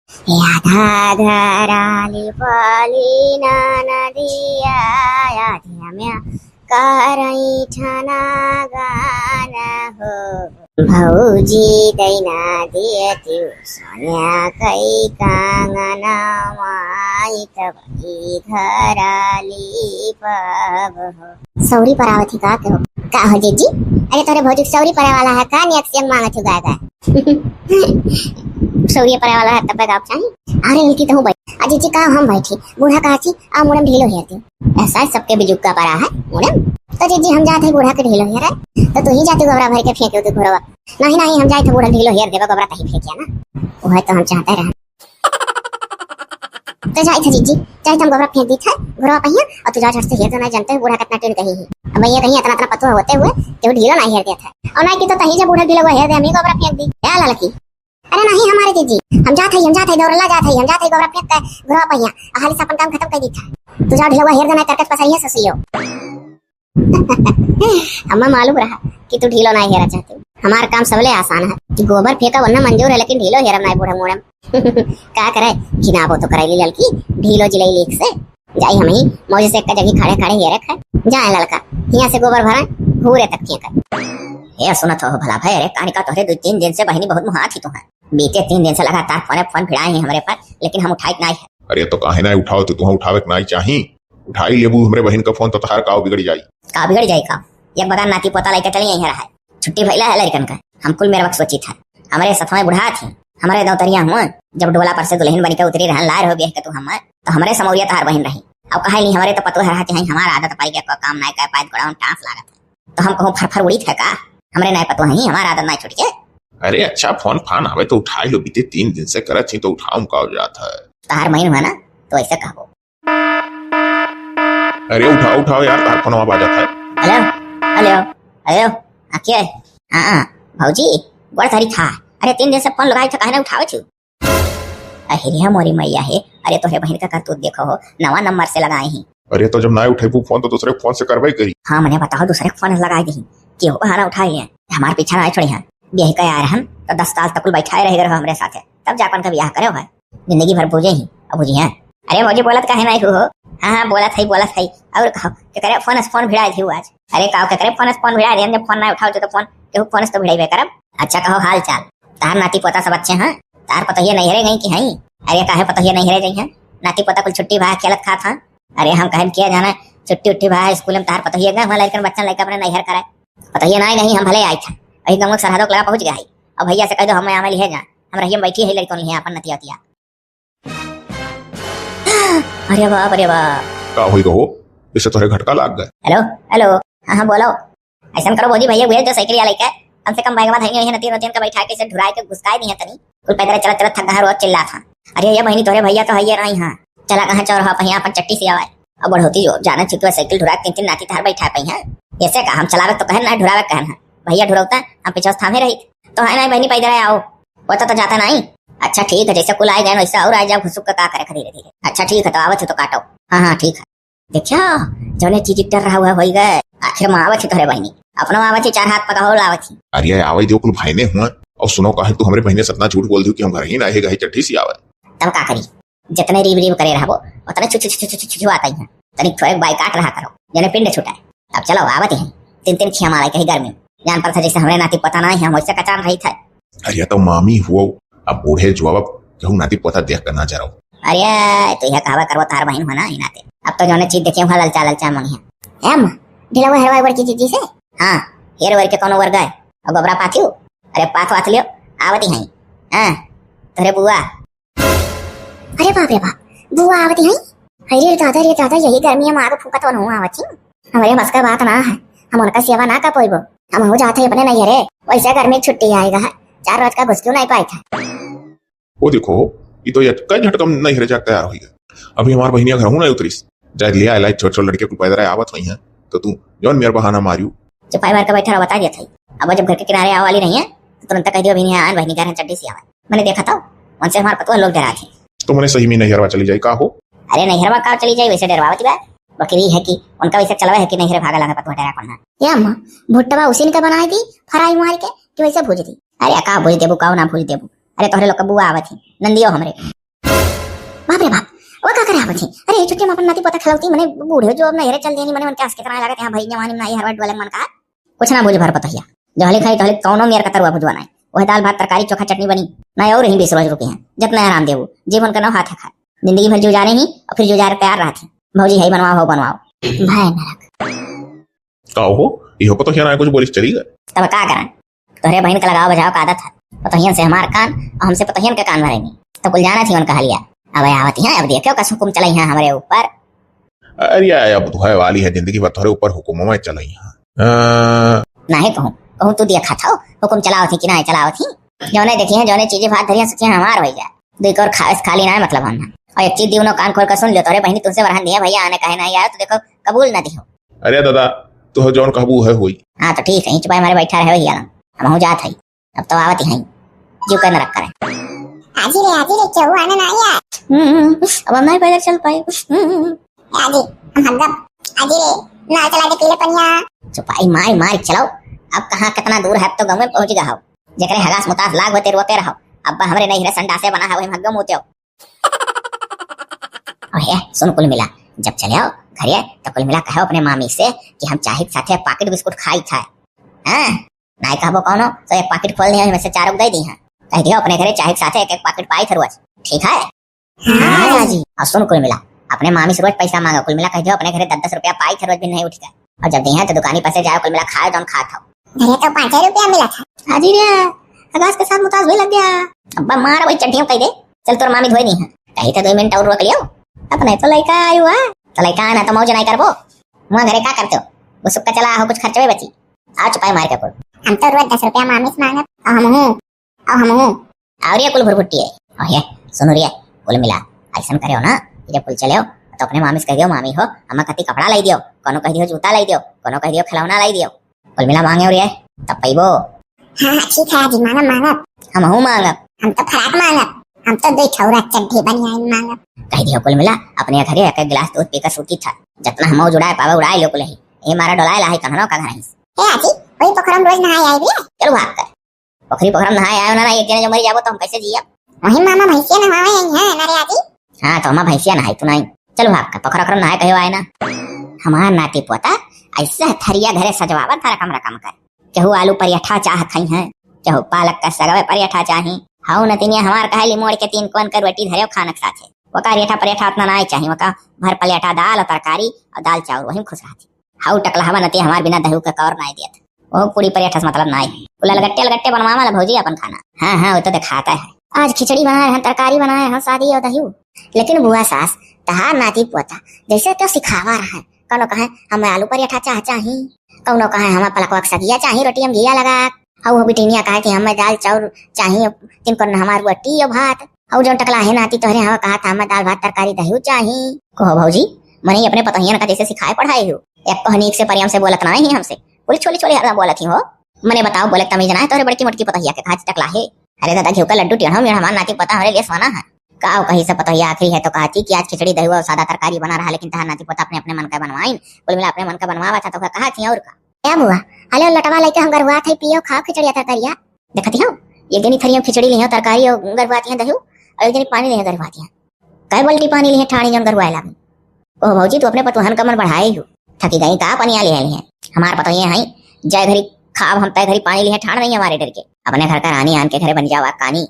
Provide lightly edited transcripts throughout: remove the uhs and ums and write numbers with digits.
याधा धराली पाली ना नदिया याध्या करई छना गाना हो भौजी दैना दियति सोन्या कई कांगना माई तबई धराली पब हो सौरी परावती का हो जीजी। अरे तोरे भौजी सौरी परा वाला है का नियत से मांगत हुआ गा सौरी परा वाला है तब गाँव चाहिए। अरे इनकी तो भाई अजी जी का हम बैठी बूढ़ा कहा छी आ मुड़म ढीलो हेती ऐसा सबके बिजुक का परा है मुड़म तो जीजी हम जाते बूढ़ा के ढीलो हेर तो तू ही जाते गोबरा भर के फेंके तो घोड़वा नहीं नहीं हम जाए तो बूढ़ा ढीलो हेर देबा गोबरा तही फेंकिया ना वो है तो हम चाहते रहे तो जाए थे जीजी चाहे हम गोबरा फेंक दी था घोड़वा पहिया और तू जा झट से हेर तो नहीं जानते बूढ़ा कितना टेन कही है अब भैया कहीं इतना इतना पतो होते हुए कि ढीलो नहीं हेर दिया था और नहीं कि तो तही जब बूढ़ा ढीलो हेर दे हम ही गोबरा फेंक दी क्या लड़की। अरे नहीं हमारे जीजी हम जाते दौड़ला जाते हम जाते गोबरा फेंक के घोड़वा पहिया हाली से अपन काम खत्म कर दी था तू जा ढीलो हेर देना करकट पसैया ससियो हमें मालूम रहा कि तू ढीलो नहीं हेरा चाहती हमारा काम सबले आसान है कि गोबर फेंका वरना मंजूर है लेकिन ढीलो हेरम नहीं बूढ़ा मोड़म क्या करे घिनाबो तो कराई लड़की ढीलो जिलाई लीक से जाई हम ही मौज से एक जगह खड़े खड़े हेरे खा जाए लड़का यहाँ से गोबर भरा भूरे तक फेंका ये सुनत हो भला भाई अरे कहानी का तोहरे 2-3 दिन से बहनी बहुत मुहा थी तुम्हें बीते 3 दिन से लगातार फोन भिड़ाए हैं हमारे पास लेकिन हम उठाई नहीं है। अरे तो काहे ना उठाओ तो तुम उठावे नहीं चाहिए उठाई लेबू हमरे बहन का फोन तो तहार का बिगड़ जाई का एक बगान नाती पोता लेके चली यहीं रहा है छुट्टी भइला है लड़कन का हम कुल मेरे वक्त सोची था हमारे सथवा बुढ़ा थी हमारे दौतरिया हुआ जब डोला पर से दुल्हन बन के उतरी रहन लार हो गया के तू हम तो हमारे समौरिया तार बहन रही अब कहे नहीं हमारे तो पतो है कि हमारा आदत पाई के काम नहीं कर पाए गोड़ा टांस लागत तो हम कहूं फरफर उड़ी थे का हमरे नहीं पतो है हमारा आदत नहीं छूट के। अरे अच्छा फोन फान आवे तो उठाई लो बीते 3 दिन से करत थी तो उठाऊं का हो जाता है तार महीन हुआ ना तो ऐसे कहो। अरे उठाओ यार तार फोन आ जाता है। हेलो हेलो हेलो क्या हां भौजी बड़ थारी था अरे 3 दिन से फोन लगाई था काहे ना उठावे छु अरे मोरी मैया है अरे तोरे बहन का करतूत देखो हो नवा नंबर से लगाए ही। अरे तो जब ना उठे फोन तो दूसरे फोन से करवाई करी। हां मैंने बताओ दूसरे फोन लगा दी कि हो बहाना उठा लिया हमारे पीछे ना छोड़ी हैं ब्याह का यार हम तो 10 साल तक बैठा रहे हमारे साथ तब जाकर का ब्याह करे हो जिंदगी भर पूजे ही अब बुझी हैं। अरे मुझे बोलत काहे नहीं हो हां बोला था और कहो के करे फोन भिड़ा थी आज अरे कहो के करे फोन भिड़ा दे जब फोन ना उठाओ तो फोन के फोन तो भिड़ाई करब। अच्छा कहो हाल चाल तार नाती पोता सब अच्छे हैं तार पता ये नहीं रह गई कि हई अरे काहे पता ये नहीं रह गई हैं नाती पोता कुल छुट्टी भा खेलत खा था अरे हम कहे किया जाना छुट्टी उट्टी भा स्कूल में तार पता ये हमारा लड़कन बच्चा लड़का अपने नैहर करे पता ये नहीं हम भले आई था अही गांव सरहदों लगा पहुंच गया है अब भैया से कह दो हम आमे ले जा हम रहिए बैठी है लड़कों ले अपन नतिया तिया। अरे वाह का होई गो इससे तोरे घटका लाग गए। हेलो हां बोलो ऐसा करो बोजी भैया भेज दो साइकिल वाले के कम से कम बैग में धइए नतिया का बैठा के से ढुराई के घुसकाई दी है तनी कुल पैदल चलत थक गया रोज चिल्ला था अरे ये बहनी तोरे भैया तो है नहीं हां चला कहां चौराहा पे अपन चट्टी से आवे अब बढ़ोती जो जाना छिटवा साइकिल ढुरा 3 नाती तार बैठा पई है ऐसे का हम चलावे तो कहन ना ढुरावे कहन भैया ढुरौता हम पीछे थामे रही तो है नहीं बहनी पैदल आओ वो तो जाता नहीं। अच्छा ठीक है जैसे कुल आए गए वैसा और आ जाओ घुसुक का करे धीरे धीरे। अच्छा ठीक है तो आवत है तो काटो हां ठीक है देखियो जौने चीज डर रहा हुआ होई गए आखिर में आवत है तोरे बहनी अपनो आवत है 4 हाथ पका हो लावत है। अरे आवे जो कुल भाई ने हुआ और सुनो कहे तू हमरे बहने सतना झूठ बोल दियो कि हम घर ही ना है गई चट्टी सी आवे तब का करी जितने रीब करे रहबो उतने छु आता ही तनिक थोड़े बाई काट रहा करो जने पिंड छुटा अब चलो आवत है 3 खिया मारा कहीं घर में जान पर था जैसे हमरे नाती पता नहीं हम वैसे कचान रही था। अरे तो मामी हुआ अब बूढ़े जवाब कहूं नाती पोता देख कर ना जा रहा अरे तो यह कहवा करवा तार बहन होना ही नाते अब तो जोने चीज देखे वहां ललचा मंगिया एम ढिला हुआ हरवाई बड़की चीज से हां हेर वर के कोनो वर गए अब गोबरा पाथियो अरे पाथ लियो आवती है हां तोरे बुआ अरे बाप रे बाप बुआ आवती है अरे दादा यही गर्मी में आग फूका तो न आवती हमारे बस का बात ना है हम उनका सेवा ना कर पाइबो हम हो जाते अपने नहीं रे वैसे घर में छुट्टी आएगा 4 रोज का घुस क्यों नहीं पाई था। वो देखो ये तो कई झटकम नहीं रह जाता तैयार होई अभी हमार बहनिया घर हूं ना उतरीस जा लिया आला छोट लड़के को पैदल आवत हुई है तो तू जौन मेरा बहाना मारियो चुपाई मार के बैठा रहा बता दिया था अब जब घर के किनारे आवा वाली नहीं है तो तुरंत कह दियो बहनी आन बहनी घर चड्डी से आवे मैंने देखा था उनसे हमारे पतो लोग डरा थे तो मैंने सही में नैहरवा चली जाई का हो। अरे नैहरवा का चली जाई वैसे डरवावती बा बकरी है कि उनका वैसे चलवा है कि नैहर भागा लगा पतो डरा कौन है या अम्मा भुट्टवा उसी का बनाई थी फ्राई मार के कि वैसे भूज दी अरे का भूज देबू का ना भूज देबू अरे तोहरे लोग का बुआ आवत है नंदियो हमरे आवत है अरे छुट्टी में अपन नाती पोता खलौती मने बूढ़े जो अब नहरे चल देनी मने उनके आस कितना लागत यहां भाई जवानी में आई हर वाले मन का कुछ ना बुझ भर पतहिया जो हले खाई तो हले कौनो मेर का तरुआ भुजवाना है वह दाल भात तरकारी चोखा चटनी बनी ना और ही 20 रोज रुके हैं जितना आराम देबू जीवन का न हाथ है खा जिंदगी भर जो जा रही और फिर जो जा रहे तैयार रहती भौजी है बनवाओ बनवाओ भाई नरक का हो इहो पतो ना कुछ बोलिस चली गए तब का करें तोहरे बहन का लगाओ बजाओ का आदत है पतोहियन से हमार कान और हमसे पतोहियन के कान भरेंगे तो कुल जाना थी उनका हलिया अब आवती है अब देखो का हुकुम चलाई है हमारे ऊपर अरे अब तो है वाली है जिंदगी भर तोहरे ऊपर हुकुम में चलाई हां नहीं कहूं तू देखा था हुकुम चलाओ थी कि नहीं चलाओ थी जोने देखी है जोने चीजें भात धरिया सखी हमार हो जाए देख और खाली ना मतलब हम और एक चीज दियो कान खोल कर सुन लियो तोरे बहनी तुमसे बरहन दिया भैया आने कहे नहीं आया तो देखो कबूल ना दियो अरे दादा तो जौन कहबू है हुई हां तो ठीक है चुपाई हमारे बैठा रहे भैया हम हो जात है अब तो आवती है जो कर रख करे आजी रे क्यों आने ना आया अब हम नहीं पैदल चल पाए आजी हम हगब आजी रे ना चला दे पीले पनिया चुपाई मार चलाओ अब कहां कितना दूर है अब तो गांव में पहुंच गया हो जकरे हगास मुतास लाग होते रोते रहो अब हमरे नहीं रे संडा से बना है वही हगम होते हो ओए सुन कुल मिला जब चले आओ घरे तो कुल मिला कहो अपने मामी से कि हम चाहे साथे पैकेट बिस्कुट खाई था हां नहीं कहबो कोनो तो एक पैकेट खोल दिया में से चार दे दी हां कह दियो अपने घरे चाहे साथे एक पैकेट पाई थे रोज ठीक है हां जी और सुन कुल मिला अपने मामी से रोज पैसा मांगो कुल मिला कह दियो अपने घरे 10-10 रुपया पाई थे रोज भी नहीं उठता और जब दिया तो दुकानी पर से जाओ कुल मिला खाए तो खा था घरे तो 5 रुपया मिला था हाजी रे अगास के साथ मुताज भी लग गया अब्बा मार वही चट्टियों कह दे चल तोर मामी धोई नहीं है कही तो 2 मिनट और रोक लियो अपने तो लइका आयु है तो लइका ना तो मौज नहीं करबो मुआ घरे का करते हो वो सुक्का चला हो कुछ खर्चे बची आ चुपाई मार के कुल हम तो रोज 10 रुपया मामी से मांगत और हम और ये कुल भुरभुट्टी है और ये सुनो रे कुल मिला ऐसा करियो ना जब कुल चले तो अपने मामी से कह दियो मामी हो हम कति कपड़ा लाई दियो कोनो कह दियो जूता लाई दियो कोनो कह दियो खिलौना लाई दियो कुल मिला मांगे रे तब पैबो हां ठीक है जी मांगा हम हूं मांगा हम तो फराक मांगा हम तो 2 छौरा चड्ढी बनियान मांगा कह दियो कुल मिला अपने घरे एक गिलास दूध पीकर सूती था जितना हम जुड़ाए पावे उड़ाए लो कुल ही ये मारा डोलाए ला है कन्हनो का घर है ए आजी वही पोखरम रोज नहाए आई भी चलो भाग कर पोखरी पोखरम नहाए आयो ना एक दिन जो मर जाबो तो हम कैसे जिया वही मामा भैंसिया नहावे हैं ना रे आजी हां तो हम भैंसिया नहाई तू नहीं चलो भाग कर पोखरा खरम नहाए कहियो आए ना हमार नाती पोता ऐसा थरिया घरे सजवावा था रकम कर केहू आलू परिठा चाह खाई है केहू पालक का सगवे परिठा चाही हाउ नतिनिया हमार कहली मोड़ के 3 कोन कर रोटी धरे खानक साथे वका रेठा परिठा उतना नहीं चाही वका भर पलेठा दाल और तरकारी और दाल चावल वही खुश रहती हाउ टकला हवा नती हमार बिना दही के कौर नहीं दियत वो पूरी परिठा से मतलब नहीं कुल लगट्टे बनवावा ला भौजी अपन खाना हां वो तो दिखाता है आज खिचड़ी बनाए हैं तरकारी बनाए हैं शादी और दही लेकिन बुआ सास तहार नाती पोता जैसे तो सिखावा रहा है कौनो कहे हम आलू परिठा चाही कौनो कहे हम पलकवा सगिया चाही रोटी हम घिया लगा हाउ बिटिनिया कहे कि हमें दाल चावल चाही 3 कोन हमार रोटी और भात हाउ जो टकला है नाती तोहरे हम कहा था हमें दाल भात तरकारी दही चाही कहो भौजी मने अपने पतोहियन का जैसे सिखाए पढ़ाई हो एक कहनी से परियम से बोलत नहीं हमसे पूरी छोली हरदा बोलत ही हो मने बताओ बोले तमीज ना है तोरे बड़की मोटकी पतोहिया के खाच टकला है अरे दादा घिउ का लड्डू टेढ़ा मेरा हमार नाती पता हमारे लिए सोना है काओ कहीं से पतोहिया आखिरी है तो कहती कि आज खिचड़ी दही और सादा तरकारी बना रहा लेकिन तहार नाती पोता अपने मन का बनवाई कुल मिला अपने मन का बनवावा था तो कहा थी और का क्या हुआ अले लटवा लेके हम गरवा थे पियो खा खिचड़ी तरकारिया देखती हो एक दिन थरिया खिचड़ी लियो तरकारी और गरवाती है दही और एक दिन पानी लियो गरवाती है कई बाल्टी पानी लियो ठाणी जन गरवाए लागी ओ भौजी तू अपने पतोहन का मन बढ़ाए हो थकी गई का पानी ले लिए हमार पतोहिया है जय घरी खाब हम तय घरी पानी लिए ठाण नहीं हमारे डर के अपने घर का रानी आन के घरे बन जावा कानी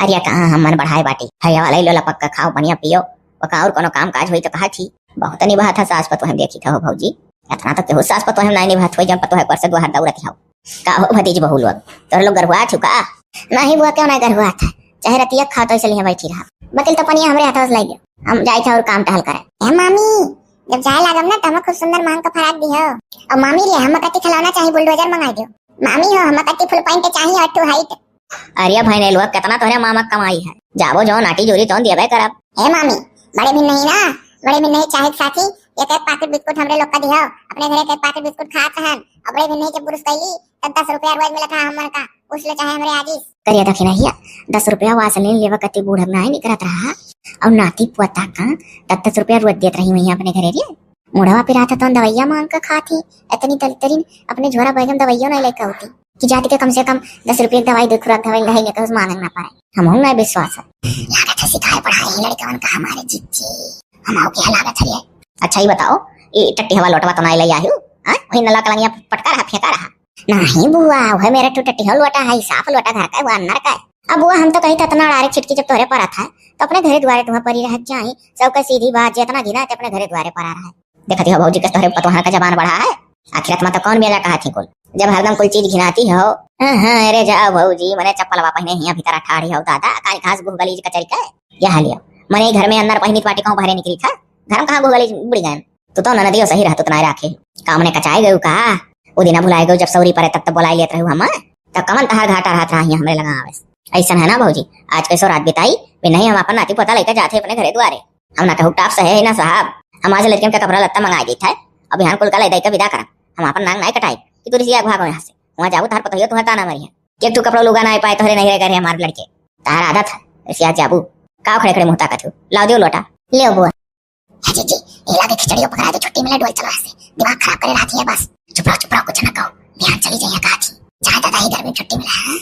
अरे कहां हम मन बढ़ाए बाटी हया वाला लो लपक खाओ बढ़िया पियो वका और कोनो काम काज होई तो कहा थी बहुत निभा था सास पतो हम देखी था हो भौजी इतना तो केहू सास पतो हम नहीं निभा थोई जन पतो है पर से दुहार दौड़त हो का हो भतीज बहू लोग तोर लोग गरहुआ छुका नहीं बुआ क्यों नहीं गरहुआ था चाहे रतिया खा तो इसलिए बैठी रहा बकिल तो पनिया हमरे हाथ से लाई हम जाई था और काम टहल करे ए मामी जब जाए लागम ना तम खूब सुंदर मांग का फराक दियो और मामी रे हम कति खिलौना चाहिए बुलडोजर मंगा दियो मामी हो हम कति फुल पॉइंट चाहिए 8 हाइट अरे भाई ने लोग कितना तोरे मामा कमाई है जाबो जो नाटी जोरी तो दिए करब ए मामी बड़े भी नहीं ना बड़े भी नहीं चाहे साथी एक पैकेट बिस्कुट हमरे लोग का दियो अपने घरे एक पैकेट बिस्कुट खात हन अब बड़े भी नहीं जब पुरुष कैली तब 10 रुपया रोज मिला था हमर का उसले चाहे हमरे आजी करिया था खिनाहिया 10 रुपया वासलीन लेवा कति बूढ़ नहीं निकलत रहा और नाती पोता का 10 रुपया रोज देत रही वही अपने घरे रे मुढ़वा पिरा था तो दवाइयां मांग कर खाती इतनी तरीन अपने झोरा बैगन दवाइयों नहीं लेकर होती कि जाति के कम से कम 10 रुपये दवाई 2 खुराक दवाई नहीं लेकर उस मांग ना पाए हम हूं ना विश्वास है यार था सिखाए पढ़ाई यही लड़कवन का हमारे जिज्जी हम आओ के लागत है। अच्छा ही बताओ ये टट्टी हवा लोटवा तो ना ले आयु हां वही नला कलंगिया पटका रहा फेंका रहा नहीं बुआ वह मेरा तो टट्टी हवा लोटा है साफ लोटा घर का वो अन्नर का है। अब बुआ हम तो कही था इतना डायरेक्ट छिटकी जब तोरे पर था तो अपने घरे द्वारे तुम्हें परी रह जाए सबका सीधी बात जितना गिना ते अपने घरे द्वारे पर आ रहा है। देखती हो भौजी का तोरे पतोहर का जबान बढ़ा है आखिरत में तो कौन मेला कहा थी कुल जब हरदम कोई चीज घिनाती हो। हां अरे जाओ भौजी मने चप्पल वा पहने हिया भीतर ठाड़ी हो दादा काई घास गुगली कचरी का या हालिया मने घर में अंदर पहिनी पाटी कहूं बाहर निकली था घर में कहां गुगली बुड़ी गए तो ननदियो सही रहतो तना राखे काम ने कचाए गयो का ओ दिना भुलाए गयो जब सौरी परे तब बुलाई लेत रहू हम तब कमन तहार घाटा रहत रहा हमरे लगा आवे ऐसा है ना भौजी आज कैसो रात बिताई वे नहीं हम अपन नाती पता लेकर जाते अपने घरे द्वारे हम ना कहू टाप से है ना साहब हम आज लड़कियों का कपड़ा लत्ता मंगा दी था अब यहाँ कुल का ले का विदा कर हम अपन नांग नहीं कटाई कि तू रिसिया भागो यहाँ से वहां जाऊ तार पता तुम्हें ताना मरी कि तू कपड़ा लुगा ना पाए तोरे नहीं रह हमारे लड़के तार आदत है रिसिया जाबू का खड़े खड़े मुंह ताकत लाओ दियो लोटा ले बुआ जी जी एला के खिचड़ी पकड़ा दे छुट्टी मिले डोल चलो ऐसे दिमाग खराब करे रहती है बस चुप रहो कुछ ना कहो ध्यान चली जाइए कहा थी जहाँ दादा इधर में छुट्टी मिला है।